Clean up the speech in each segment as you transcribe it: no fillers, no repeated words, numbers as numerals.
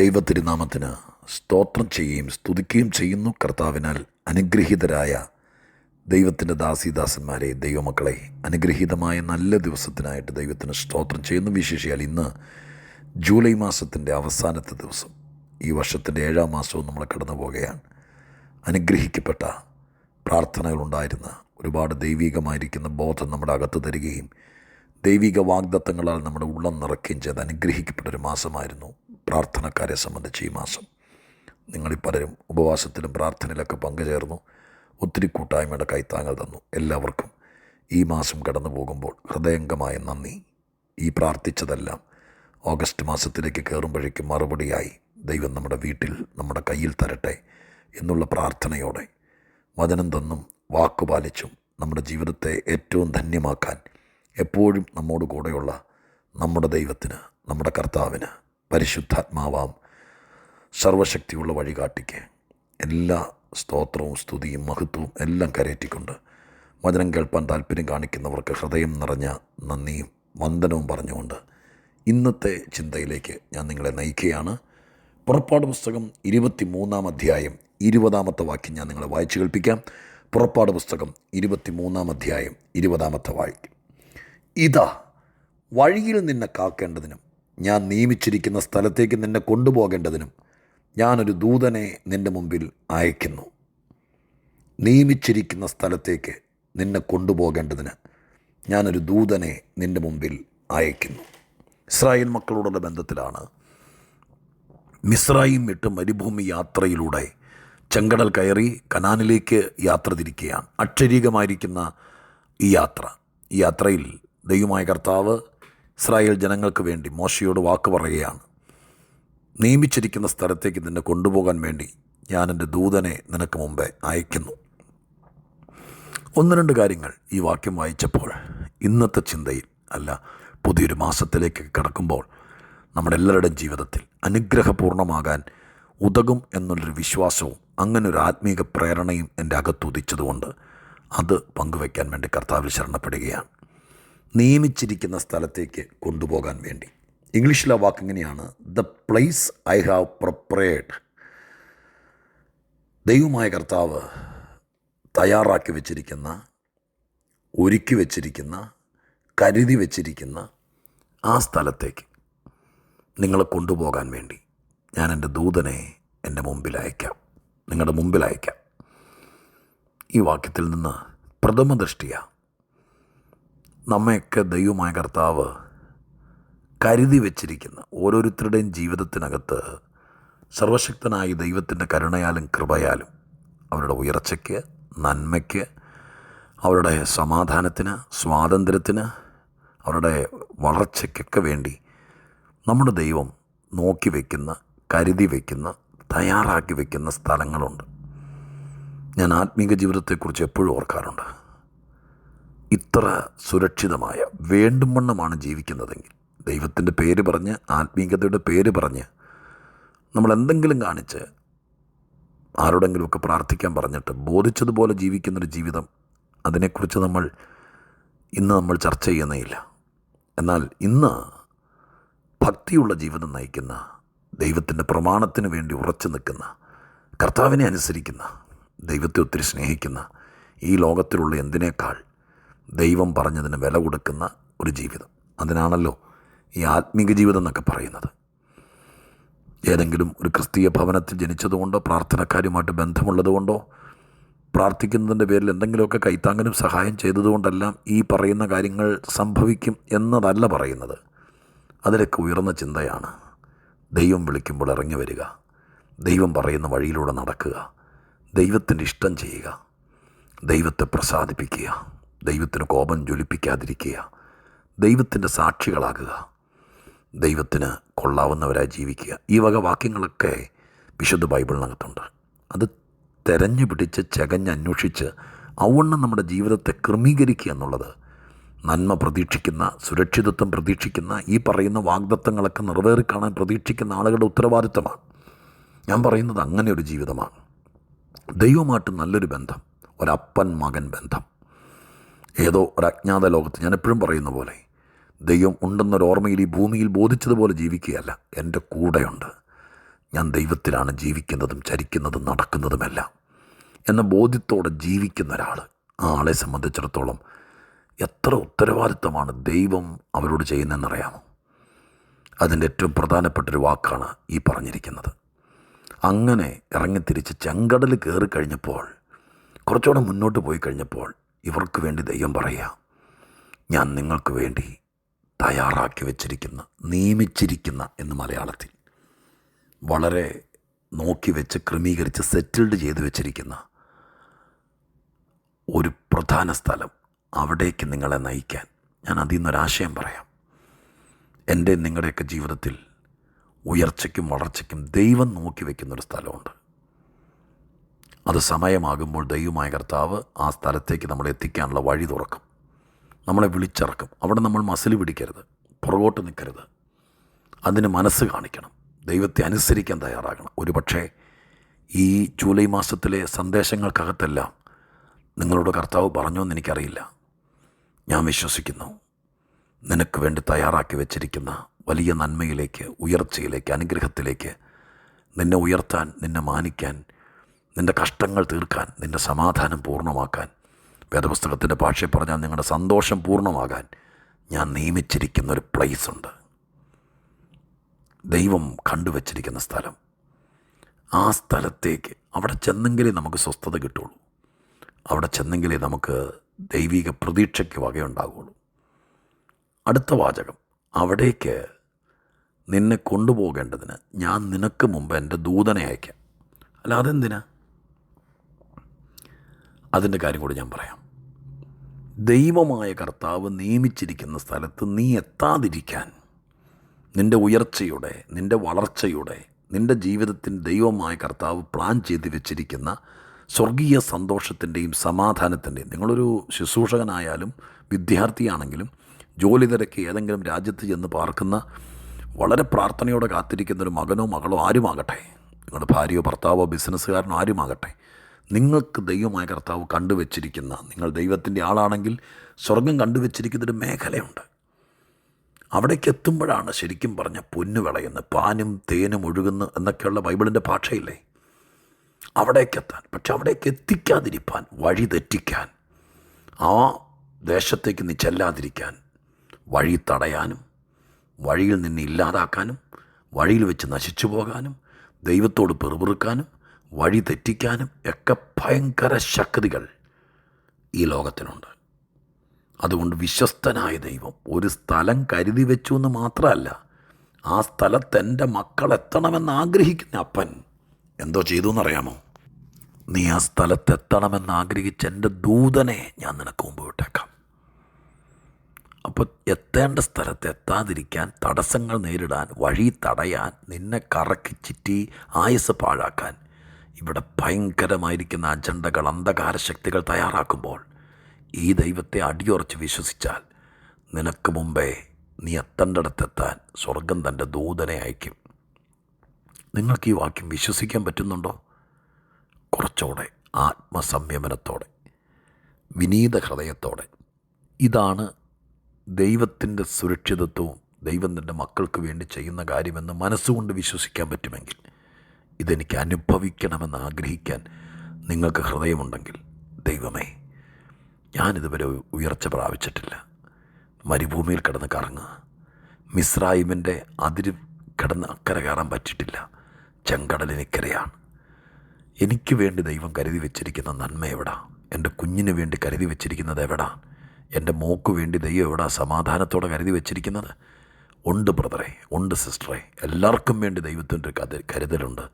ദൈവത്തിരുനാമത്തിന് സ്തോത്രം ചെയ്യുകയും സ്തുതിക്കുകയും ചെയ്യുന്നു. കർത്താവിനാൽ അനുഗ്രഹീതരായ ദൈവത്തിൻ്റെ ദാസീദാസന്മാരെ, ദൈവമക്കളെ, അനുഗ്രഹീതമായ നല്ല ദിവസത്തിനായിട്ട് ദൈവത്തിന് സ്തോത്രം ചെയ്യുന്നു. വിശേഷിയാൽ ഇന്ന് ജൂലൈ മാസത്തിൻ്റെ അവസാനത്തെ ദിവസം, ഈ വർഷത്തിൻ്റെ 7-ാം മാസവും നമ്മൾ കടന്നു പോകുകയാണ്. അനുഗ്രഹിക്കപ്പെട്ട പ്രാർത്ഥനകളുണ്ടായിരുന്ന, ഒരുപാട് ദൈവികമായിരിക്കുന്ന ബോധം നമ്മുടെ അകത്ത് തരികയും ദൈവിക വാഗ്ദത്തങ്ങളാൽ നമ്മുടെ ഉള്ളം നിറയ്ക്കുകയും ചെയ്ത് അനുഗ്രഹിക്കപ്പെട്ടൊരു മാസമായിരുന്നു പ്രാർത്ഥനക്കാരെ സംബന്ധിച്ച് ഈ മാസം. നിങ്ങളിൽ പലരും ഉപവാസത്തിലും പ്രാർത്ഥനയിലൊക്കെ പങ്കുചേർന്നു, ഒത്തിരി കൂട്ടായ്മയുടെ കൈത്താങ്ങൽ തന്നു. എല്ലാവർക്കും ഈ മാസം കടന്നു പോകുമ്പോൾ ഹൃദയംഗമായ നന്ദി. ഈ പ്രാർത്ഥിച്ചതെല്ലാം ഓഗസ്റ്റ് മാസത്തിലേക്ക് കയറുമ്പോഴേക്കും മറുപടിയായി ദൈവം നമ്മുടെ വീട്ടിൽ, നമ്മുടെ കയ്യിൽ തരട്ടെ എന്നുള്ള പ്രാർത്ഥനയോടെ വചനം തന്നും വാക്കുപാലിച്ചും നമ്മുടെ ജീവിതത്തെ ഏറ്റവും ധന്യമാക്കാൻ എപ്പോഴും നമ്മോട് കൂടെയുള്ള നമ്മുടെ ദൈവത്തിന്, നമ്മുടെ കർത്താവിന്, പരിശുദ്ധാത്മാവാം സർവശക്തിയുള്ള വഴികാട്ടിക്ക് എല്ലാ സ്തോത്രവും സ്തുതിയും മഹത്വവും എല്ലാം കരയറ്റിക്കൊണ്ട് വചനം കേൾപ്പാൻ താല്പര്യം കാണിക്കുന്നവർക്ക് ഹൃദയം നിറഞ്ഞ നന്ദിയും വന്ദനവും പറഞ്ഞുകൊണ്ട് ഇന്നത്തെ ചിന്തയിലേക്ക് ഞാൻ നിങ്ങളെ നയിക്കുകയാണ്. പുറപ്പാട് പുസ്തകം 23-ാം അധ്യായം 20-ാമത്തെ വാക്യം ഞാൻ നിങ്ങളെ വായിച്ചു കേൾപ്പിക്കാം. പുറപ്പാട് പുസ്തകം 23-ാം അധ്യായം 20-ാമത്തെ വാക്യം. ഇതാ, വഴിയിൽ നിന്നെ കാക്കേണ്ടതിനും ഞാൻ നിയമിച്ചിരിക്കുന്ന സ്ഥലത്തേക്ക് നിന്നെ കൊണ്ടുപോകേണ്ടതിനും ഞാനൊരു ദൂതനെ നിൻ്റെ മുമ്പിൽ അയക്കുന്നു. നിയമിച്ചിരിക്കുന്ന സ്ഥലത്തേക്ക് നിന്നെ കൊണ്ടുപോകേണ്ടതിന് ഞാനൊരു ദൂതനെ നിൻ്റെ മുമ്പിൽ അയക്കുന്നു. ഇസ്രായേൽ മക്കളോടുള്ള ബന്ധത്തിലാണ്. മിസ്രയീം വിട്ട് മരുഭൂമി യാത്രയിലൂടെ ചെങ്കടൽ കയറി കനാനിലേക്ക് യാത്ര തിരിക്കുകയാണ്. അക്ഷരീകമായിരിക്കുന്ന ഈ യാത്രയിൽ ദൈവമായ കർത്താവ് ഇസ്രായേൽ ജനങ്ങൾക്ക് വേണ്ടി മോശയോട് വാക്ക് പറയുകയാണ്. നിയമിച്ചിരിക്കുന്ന സ്ഥലത്തേക്ക് നിന്നെ കൊണ്ടുപോകാൻ വേണ്ടി ഞാൻ എൻ്റെ ദൂതനെ നിനക്ക് മുമ്പേ അയക്കുന്നു. 1-2 കാര്യങ്ങൾ ഈ വാക്യം വായിച്ചപ്പോൾ, ഇന്നത്തെ ചിന്തയിൽ അല്ല, പുതിയൊരു മാസത്തിലേക്ക് കടക്കുമ്പോൾ നമ്മുടെ എല്ലാവരുടെയും ജീവിതത്തിൽ അനുഗ്രഹപൂർണ്ണമാകാൻ ഉതകും എന്നുള്ളൊരു വിശ്വാസവും അങ്ങനൊരു ആത്മീക പ്രേരണയും എൻ്റെ അകത്തുദിച്ചതുകൊണ്ട് അത് പങ്കുവയ്ക്കാൻ വേണ്ടി കർത്താവിൽ ശരണപ്പെടുകയാണ്. നിയമിച്ചിരിക്കുന്ന സ്ഥലത്തേക്ക് കൊണ്ടുപോകാൻ വേണ്ടി. ഇംഗ്ലീഷിലെ വാക്ക് ഇങ്ങനെയാണ്: the place I have prepared. ദൈവമായ കർത്താവ് തയ്യാറാക്കി വച്ചിരിക്കുന്ന, ഒരുക്കി വച്ചിരിക്കുന്ന, കരുതി വച്ചിരിക്കുന്ന ആ സ്ഥലത്തേക്ക് നിങ്ങളെ കൊണ്ടുപോകാൻ വേണ്ടി ഞാൻ എൻ്റെ ദൂതനെ എൻ്റെ മുമ്പിൽ അയക്കാം, നിങ്ങളുടെ മുമ്പിൽ അയക്കാം. ഈ വാക്യത്തിൽ നിന്ന് പ്രഥമ ദൃഷ്ടിയ നമ്മയൊക്കെ ദൈവമായ കർത്താവ് കരുതി വച്ചിരിക്കുന്ന ഓരോരുത്തരുടെയും ജീവിതത്തിനകത്ത് സർവശക്തനായ ദൈവത്തിൻ്റെ കരുണയാലും കൃപയാലും അവരുടെ ഉയർച്ചയ്ക്ക്, നന്മയ്ക്ക്, അവരുടെ സമാധാനത്തിന്, സ്വാതന്ത്ര്യത്തിന്, അവരുടെ വളർച്ചയ്ക്കൊക്കെ വേണ്ടി നമ്മുടെ ദൈവം നോക്കി വയ്ക്കുന്ന, കരുതി വയ്ക്കുന്ന, തയ്യാറാക്കി വയ്ക്കുന്ന സ്ഥലങ്ങളുണ്ട്. ഞാൻ ആത്മീക ജീവിതത്തെക്കുറിച്ച് എപ്പോഴും ഓർക്കാറുണ്ട്. ഇത്ര സുരക്ഷിതമായ, വേണ്ടുംവണ്ണമാണ് ജീവിക്കുന്നതെങ്കിൽ, ദൈവത്തിൻ്റെ പേര് പറഞ്ഞ്, ആത്മീയതയുടെ പേര് പറഞ്ഞ് നമ്മൾ എന്തെങ്കിലും കാണിച്ച് ആരോടെങ്കിലുമൊക്കെ പ്രാർത്ഥിക്കാൻ പറഞ്ഞിട്ട് ബോധിച്ചതുപോലെ ജീവിക്കുന്നൊരു ജീവിതം, അതിനെക്കുറിച്ച് ഇന്ന് ചർച്ച ചെയ്യുന്നേയില്ല. എന്നാൽ ഇന്ന് ഭക്തിയുള്ള ജീവിതം നയിക്കുന്ന, ദൈവത്തിൻ്റെ പ്രമാണത്തിന് വേണ്ടി ഉറച്ചു നിൽക്കുന്ന, കർത്താവിനെ അനുസരിക്കുന്ന, ദൈവത്തെ ഒത്തിരി സ്നേഹിക്കുന്ന, ഈ ലോകത്തിലുള്ള എന്തിനേക്കാൾ ദൈവം പറഞ്ഞതിന് വില കൊടുക്കുന്ന ഒരു ജീവിതം, അതിനാണല്ലോ ഈ ആത്മീക ജീവിതം എന്നൊക്കെ പറയുന്നത്. ഏതെങ്കിലും ഒരു ക്രിസ്തീയ ഭവനത്തിൽ ജനിച്ചതുകൊണ്ടോ, പ്രാർത്ഥനക്കാരുമായിട്ട് ബന്ധമുള്ളതുകൊണ്ടോ, പ്രാർത്ഥിക്കുന്നതിൻ്റെ പേരിൽ എന്തെങ്കിലുമൊക്കെ കൈത്താങ്ങലും സഹായം ചെയ്തതുകൊണ്ടെല്ലാം ഈ പറയുന്ന കാര്യങ്ങൾ സംഭവിക്കും എന്നതല്ല പറയുന്നത്. അതിലൊക്കെ ഉയർന്ന ചിന്തയാണ്. ദൈവം വിളിക്കുമ്പോൾ ഇറങ്ങി വരിക, ദൈവം പറയുന്ന വഴിയിലൂടെ നടക്കുക, ദൈവത്തിൻ്റെ ഇഷ്ടം ചെയ്യുക, ദൈവത്തെ പ്രസാദിപ്പിക്കുക, ദൈവത്തിന് കോപം ജ്വലിപ്പിക്കാതിരിക്കുക, ദൈവത്തിൻ്റെ സാക്ഷികളാകുക, ദൈവത്തിന് കൊള്ളാവുന്നവരായി ജീവിക്കുക. ഈ വക വാക്യങ്ങളൊക്കെ വിശുദ്ധ ബൈബിളിനകത്തുണ്ട്. അത് തെരഞ്ഞു പിടിച്ച് ചകഞ്ഞന്വേഷിച്ച് ഔവണ്ണം നമ്മുടെ ജീവിതത്തെ ക്രമീകരിക്കുക എന്നുള്ളത്, നന്മ പ്രതീക്ഷിക്കുന്ന, സുരക്ഷിതത്വം പ്രതീക്ഷിക്കുന്ന, ഈ പറയുന്ന വാഗ്ദത്തങ്ങളൊക്കെ നിറവേറിക്കാണാൻ പ്രതീക്ഷിക്കുന്ന ആളുകളുടെ ഉത്തരവാദിത്തമാണ്. ഞാൻ പറയുന്നത് അങ്ങനെ ഒരു ജീവിതമാണ്. ദൈവമായിട്ട് നല്ലൊരു ബന്ധം, ഒരപ്പൻ മകൻ ബന്ധം. ഏതോ ഒരു അജ്ഞാത ലോകത്ത്, ഞാൻ എപ്പോഴും പറയുന്ന പോലെ, ദൈവം ഉണ്ടെന്നൊരോർമ്മയിൽ ഈ ഭൂമിയിൽ ബോധിച്ചതുപോലെ ജീവിക്കുകയല്ല, എൻ്റെ കൂടെയുണ്ട്, ഞാൻ ദൈവത്തിലാണ് ജീവിക്കുന്നതും ചരിക്കുന്നതും നടക്കുന്നതുമെല്ലാം എന്ന ബോധ്യത്തോടെ ജീവിക്കുന്ന ഒരാൾ, ആ ആളെ സംബന്ധിച്ചിടത്തോളം എത്ര ഉത്തരവാദിത്തമാണ് ദൈവം അവരോട് ചെയ്യുന്നതെന്നറിയാമോ? അതിൻ്റെ ഏറ്റവും പ്രധാനപ്പെട്ടൊരു വാക്കാണ് ഈ പറഞ്ഞിരിക്കുന്നത്. അങ്ങനെ ഇറങ്ങിത്തിരിച്ച് ചെങ്കടൽ കയറി കഴിഞ്ഞപ്പോൾ, കുറച്ചുകൂടെ മുന്നോട്ട് പോയി കഴിഞ്ഞപ്പോൾ, ഇവർക്ക് വേണ്ടി ദൈവം പറയുക, ഞാൻ നിങ്ങൾക്ക് വേണ്ടി തയ്യാറാക്കി വെച്ചിരിക്കുന്ന, നിയമിച്ചിരിക്കുന്ന എന്ന് മലയാളത്തിൽ വളരെ നോക്കി വെച്ച് ക്രമീകരിച്ച് സെറ്റിൽഡ് ചെയ്ത് വെച്ചിരിക്കുന്ന ഒരു പ്രധാന സ്ഥലം, അവിടേക്ക് നിങ്ങളെ നയിക്കാൻ ഞാൻ അതിൽ നിന്നൊരാശയം പറയാം. എൻ്റെ നിങ്ങളുടെയൊക്കെ ജീവിതത്തിൽ ഉയർച്ചയ്ക്കും വളർച്ചയ്ക്കും ദൈവം നോക്കി വയ്ക്കുന്നൊരു സ്ഥലമുണ്ട്. അത് സമയമാകുമ്പോൾ ദൈവമായ കർത്താവ് ആ സ്ഥലത്തേക്ക് നമ്മളെ എത്തിക്കാനുള്ള വഴി തുറക്കും, നമ്മളെ വിളിച്ചിറക്കും. അവിടെ നമ്മൾ മസിൽ പിടിക്കരുത്, പുറകോട്ട് നിൽക്കരുത്, അതിന് മനസ്സ് കാണിക്കണം, ദൈവത്തെ അനുസരിക്കാൻ തയ്യാറാകണം. ഒരു പക്ഷേ ഈ ജൂലൈ മാസത്തിലെ സന്ദേശങ്ങൾക്കകത്തെല്ലാം നിങ്ങളോട് കർത്താവ് പറഞ്ഞോ എന്ന് എനിക്കറിയില്ല. ഞാൻ വിശ്വസിക്കുന്നു നിനക്ക് വേണ്ടി തയ്യാറാക്കി വെച്ചിരിക്കുന്ന വലിയ നന്മയിലേക്ക്, ഉയർച്ചയിലേക്ക്, അനുഗ്രഹത്തിലേക്ക്, നിന്നെ ഉയർത്താൻ, നിന്നെ മാനിക്കാൻ, നിൻ്റെ കഷ്ടങ്ങൾ തീർക്കാൻ, നിൻ്റെ സമാധാനം പൂർണ്ണമാക്കാൻ, വേദപുസ്തകത്തിൻ്റെ ഭാഷയിൽ പറഞ്ഞാൽ നിങ്ങളുടെ സന്തോഷം പൂർണ്ണമാകാൻ ഞാൻ നിയമിച്ചിരിക്കുന്നൊരു പ്ലേസ് ഉണ്ട്. ദൈവം കണ്ടുവച്ചിരിക്കുന്ന സ്ഥലം. ആ സ്ഥലത്തേക്ക് അവിടെ ചെന്നെങ്കിലേ നമുക്ക് സ്വസ്ഥത കിട്ടുള്ളൂ. അവിടെ ചെന്നെങ്കിലേ നമുക്ക് ദൈവിക പ്രതീക്ഷയ്ക്ക് വകയുണ്ടാകുള്ളൂ. അടുത്ത വാചകം, അവിടേക്ക് നിന്നെ കൊണ്ടുപോകേണ്ടതിന് ഞാൻ നിനക്ക് മുമ്പ് എൻ്റെ ദൂതനെ അയക്കാം. അല്ല, അതെന്തിനാ? അതിൻ്റെ കാര്യം കൂടി ഞാൻ പറയാം. ദൈവമായ കർത്താവ് നിയമിച്ചിരിക്കുന്ന സ്ഥലത്ത് നീ എത്താതിരിക്കാൻ, നിൻ്റെ ഉയർച്ചയുടെ, നിൻ്റെ വളർച്ചയുടെ, നിൻ്റെ ജീവിതത്തിന് ദൈവമായ കർത്താവ് പ്ലാൻ ചെയ്ത് വെച്ചിരിക്കുന്ന സ്വർഗീയ സന്തോഷത്തിൻ്റെയും സമാധാനത്തിൻ്റെയും, നിങ്ങളൊരു ശുശ്രൂഷകനായാലും വിദ്യാർത്ഥിയാണെങ്കിലും ജോലി തിരക്ക് ഏതെങ്കിലും രാജ്യത്ത് ചെന്ന് പാർക്കുന്ന, വളരെ പ്രാർത്ഥനയോടെ കാത്തിരിക്കുന്നൊരു മകനോ മകളോ ആരുമാകട്ടെ, നിങ്ങളുടെ ഭാര്യയോ ഭർത്താവോ ബിസിനസ്സുകാരനോ ആരുമാകട്ടെ, നിങ്ങൾക്ക് ദൈവമായ കർത്താവ് കണ്ടുവച്ചിരിക്കുന്ന, നിങ്ങൾ ദൈവത്തിൻ്റെ ആളാണെങ്കിൽ സ്വർഗം കണ്ടുവച്ചിരിക്കുന്നൊരു മേഖലയുണ്ട്. അവിടേക്ക് എത്തുമ്പോഴാണ് ശരിക്കും പറഞ്ഞ പൊന്നു വിളയുന്നത്, പാനും തേനും ഒഴുകുന്നു എന്നൊക്കെയുള്ള ബൈബിളിൻ്റെ ഭാഷയില്ലേ, അവിടേക്കെത്താൻ. പക്ഷെ അവിടേക്ക് എത്തിക്കാതിരിക്കാൻ, വഴി തെറ്റിക്കാൻ, ആ ദേശത്തേക്ക് നീ ചെല്ലാതിരിക്കാൻ, വഴി തടയാനും, വഴിയിൽ നിന്നെ ഇല്ലാതാക്കാനും, വഴിയിൽ വെച്ച് നശിച്ചു പോകാനും, ദൈവത്തോട് പെറുപിറുക്കാനും, വഴി തെറ്റിക്കാനും ഒക്കെ ഭയങ്കര ശക്തികൾ ഈ ലോകത്തിനുണ്ട്. അതുകൊണ്ട് വിശ്വസ്തനായ ദൈവം ഒരു സ്ഥലം കരുതി വെച്ചു എന്ന് മാത്രമല്ല, ആ സ്ഥലത്ത് എൻ്റെ മക്കൾ എത്തണമെന്ന് ആഗ്രഹിക്കുന്ന അപ്പൻ എന്തോ ചെയ്തു എന്നറിയാമോ? നീ ആ സ്ഥലത്തെത്തണമെന്ന് ആഗ്രഹിച്ച് എൻ്റെ ദൂതനെ ഞാൻ നിനക്ക് മുമ്പ് വിട്ടേക്കാം. അപ്പോൾ എത്തേണ്ട സ്ഥലത്ത് എത്താതിരിക്കാൻ, തടസ്സങ്ങൾ നേരിടാൻ, വഴി തടയാൻ, നിന്നെ കറക്കി ചിറ്റി ആയുസ് പാഴാക്കാൻ ഇവിടെ ഭയങ്കരമായിരിക്കുന്ന അജണ്ടകൾ, അന്ധകാര ശക്തികൾ തയ്യാറാക്കുമ്പോൾ ഈ ദൈവത്തെ അടിയുറച്ച് വിശ്വസിച്ചാൽ നിനക്ക് മുമ്പേ നീ എത്തേണ്ടിടത്തെത്താൻ സ്വർഗം തൻ്റെ ദൂതനെ അയക്കും. നിങ്ങൾക്ക് ഈ വാക്യം വിശ്വസിക്കാൻ പറ്റുന്നുണ്ടോ? കുറച്ചുകൂടെ ആത്മസംയമനത്തോടെ, വിനീത ഹൃദയത്തോടെ. ഇതാണ് ദൈവത്തിൻ്റെ സുരക്ഷിതത്വവും ദൈവം തൻ്റെ മക്കൾക്ക് വേണ്ടി ചെയ്യുന്ന കാര്യമെന്ന് മനസ്സുകൊണ്ട് വിശ്വസിക്കാൻ പറ്റുമെങ്കിൽ, ഇതെനിക്ക് അനുഭവിക്കണമെന്ന് ആഗ്രഹിക്കാൻ നിങ്ങൾക്ക് ഹൃദയമുണ്ടെങ്കിൽ, ദൈവമേ, ഞാനിതുവരെ ഉയർച്ച പ്രാപിച്ചിട്ടില്ല, മരുഭൂമിയിൽ കിടന്ന് കറങ്ങുക, മിസ്രൈമിൻ്റെ അതിര് കിടന്ന് അക്കരെ കയറാൻ പറ്റിയിട്ടില്ല, ചെങ്കടലിനിക്കരയാണ്. എനിക്ക് വേണ്ടി ദൈവം കരുതി വെച്ചിരിക്കുന്ന നന്മ എവിടാ? എൻ്റെ കുഞ്ഞിന് വേണ്ടി കരുതി വെച്ചിരിക്കുന്നത് എവിടാ? എൻ്റെ മോക്ക് വേണ്ടി ദൈവം എവിടാ സമാധാനത്തോടെ കരുതി വെച്ചിരിക്കുന്നത്? ഉണ്ട് ബ്രദറെ, ഉണ്ട് സിസ്റ്ററെ, എല്ലാവർക്കും വേണ്ടി ദൈവത്തിൻ്റെ കരുതലുണ്ട്.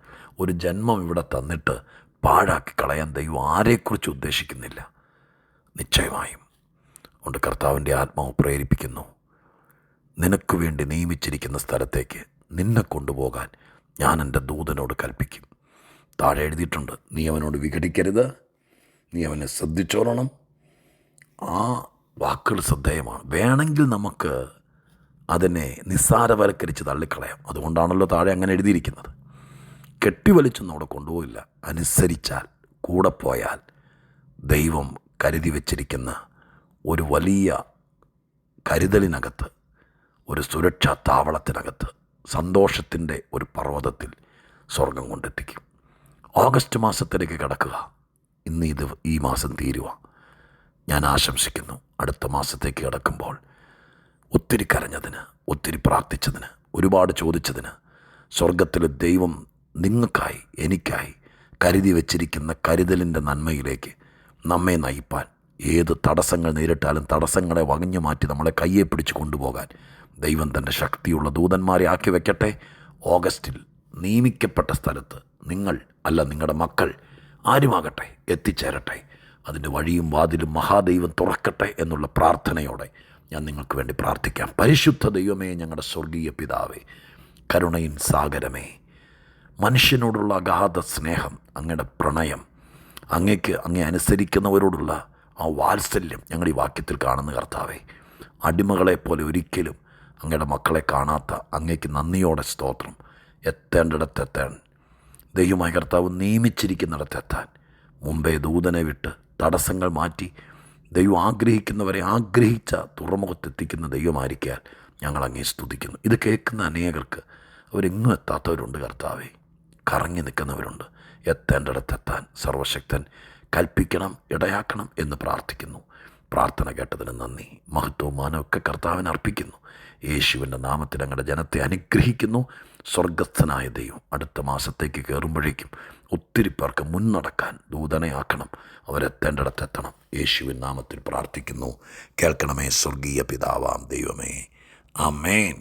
ഒരു ജന്മം ഇവിടെ തന്നിട്ട് പാഴാക്കി കളയാൻ ദൈവം ആരെക്കുറിച്ച് ഉദ്ദേശിക്കുന്നില്ല. നിശ്ചയമായും കൊണ്ട് കർത്താവിൻ്റെ ആത്മാവ് പ്രേരിപ്പിക്കുന്നു, നിനക്ക് വേണ്ടി നിയമിച്ചിരിക്കുന്ന സ്ഥലത്തേക്ക് നിന്നെ കൊണ്ടുപോകാൻ ഞാൻ എൻ്റെ ദൂതനോട് കൽപ്പിക്കും. താഴെ എഴുതിയിട്ടുണ്ട്, നീ അവനോട് വിഘടിക്കരുത്, നീ അവനെ ശ്രദ്ധിച്ചോളണം. ആ വാക്കുകൾ ശ്രദ്ധേയമാണ്. വേണമെങ്കിൽ നമുക്ക് അതിനെ നിസ്സാരവൽക്കരിച്ച് തള്ളിക്കളയാം. അതുകൊണ്ടാണല്ലോ താഴെ അങ്ങനെ എഴുതിയിരിക്കുന്നത്. കെട്ടിവലിച്ചൊന്നും അവിടെ കൊണ്ടുപോയില്ല. അനുസരിച്ചാൽ, കൂടെ പോയാൽ ദൈവം കരുതി വച്ചിരിക്കുന്ന ഒരു വലിയ കരുതലിനകത്ത്, ഒരു സുരക്ഷാ താവളത്തിനകത്ത്, സന്തോഷത്തിൻ്റെ ഒരു പർവ്വതത്തിൽ, സ്വർഗം കൊണ്ടെത്തിക്കും. ഓഗസ്റ്റ് മാസത്തിലേക്ക് കടക്കുക. ഇന്ന് ഈ മാസം തീരുക. ഞാൻ ആശംസിക്കുന്നു അടുത്ത മാസത്തേക്ക് കടക്കുമ്പോൾ ഒത്തിരി കരഞ്ഞതിന്, ഒത്തിരി പ്രാർത്ഥിച്ചതിന്, ഒരുപാട് ചോദിച്ചതിന് സ്വർഗത്തിൽ ദൈവം നിങ്ങൾക്കായി എനിക്കായി കരുതി വച്ചിരിക്കുന്ന കരുതലിൻ്റെ നന്മയിലേക്ക് നമ്മെ നയിപ്പാൻ, ഏത് തടസ്സങ്ങൾ നേരിട്ടാലും തടസ്സങ്ങളെ വകഞ്ഞു മാറ്റി നമ്മളെ കയ്യെ പിടിച്ച് കൊണ്ടുപോകാൻ ദൈവം തൻ്റെ ശക്തിയുള്ള ദൂതന്മാരെ ആക്കി വയ്ക്കട്ടെ. ഓഗസ്റ്റിൽ നിയമിക്കപ്പെട്ട സ്ഥലത്ത് നിങ്ങൾ അല്ല നിങ്ങളുടെ മക്കൾ ആരുമാകട്ടെ എത്തിച്ചേരട്ടെ. അതിൻ്റെ വഴിയും വാതിലും മഹാദൈവം തുറക്കട്ടെ എന്നുള്ള പ്രാർത്ഥനയോടെ ഞാൻ നിങ്ങൾക്ക് വേണ്ടി പ്രാർത്ഥിക്കാം. പരിശുദ്ധ ദൈവമേ, ഞങ്ങളുടെ സ്വർഗീയ പിതാവേ, കരുണയിൻ സാഗരമേ, മനുഷ്യനോടുള്ള അഗാധ സ്നേഹം, അങ്ങയുടെ പ്രണയം, അങ്ങേ അനുസരിക്കുന്നവരോടുള്ള ആ വാത്സല്യം ഞങ്ങൾ ഈ വാക്യത്തിൽ കാണുന്ന കർത്താവേ, അടിമകളെപ്പോലെ ഒരിക്കലും അങ്ങയുടെ മക്കളെ കാണാത്ത അങ്ങേക്ക് നന്ദിയോടെ സ്തോത്രം. എത്തേണ്ടിടത്തെത്താൻ ദൈവമായ കർത്താവ് നിയമിച്ചിരിക്കുന്നിടത്തെത്താൻ മുമ്പേ ദൂതനെ വിട്ട് തടസ്സങ്ങൾ മാറ്റി ദൈവം ആഗ്രഹിക്കുന്നവരെ ആഗ്രഹിച്ച തുറമുഖത്തെത്തിക്കുന്ന ദൈവമായിരിക്കാൻ ഞങ്ങൾ അങ്ങേ സ്തുതിക്കുന്നു. ഇത് കേൾക്കുന്ന അനേകർക്ക് അവരെങ്ങും എത്താത്തവരുണ്ട് കർത്താവേ, കറങ്ങി നിൽക്കുന്നവരുണ്ട്. എത്തേണ്ടിടത്തെത്താൻ സർവശക്തൻ കൽപ്പിക്കണം, ഇടയാക്കണം എന്ന് പ്രാർത്ഥിക്കുന്നു. പ്രാർത്ഥന കേട്ടതിന് നന്ദി, മഹത്വവും മാനമൊക്കെ കർത്താവിന് അർപ്പിക്കുന്നു. യേശുവിൻ്റെ നാമത്തിൽ ഞങ്ങളുടെ ജനത്തെ അനുഗ്രഹിക്കുന്നു. സ്വർഗസ്ഥനായ ദൈവം അടുത്ത മാസത്തേക്ക് കയറുമ്പോഴേക്കും ഒത്തിരി പേർക്ക് മുന്നടക്കാൻ ദൂതനയാക്കണം, അവരെത്തേണ്ടിടത്തെത്തണം. യേശുവിൻ നാമത്തിൽ പ്രാർത്ഥിക്കുന്നു. കേൾക്കണമേ സ്വർഗീയ പിതാവാം ദൈവമേ. ആമേൻ.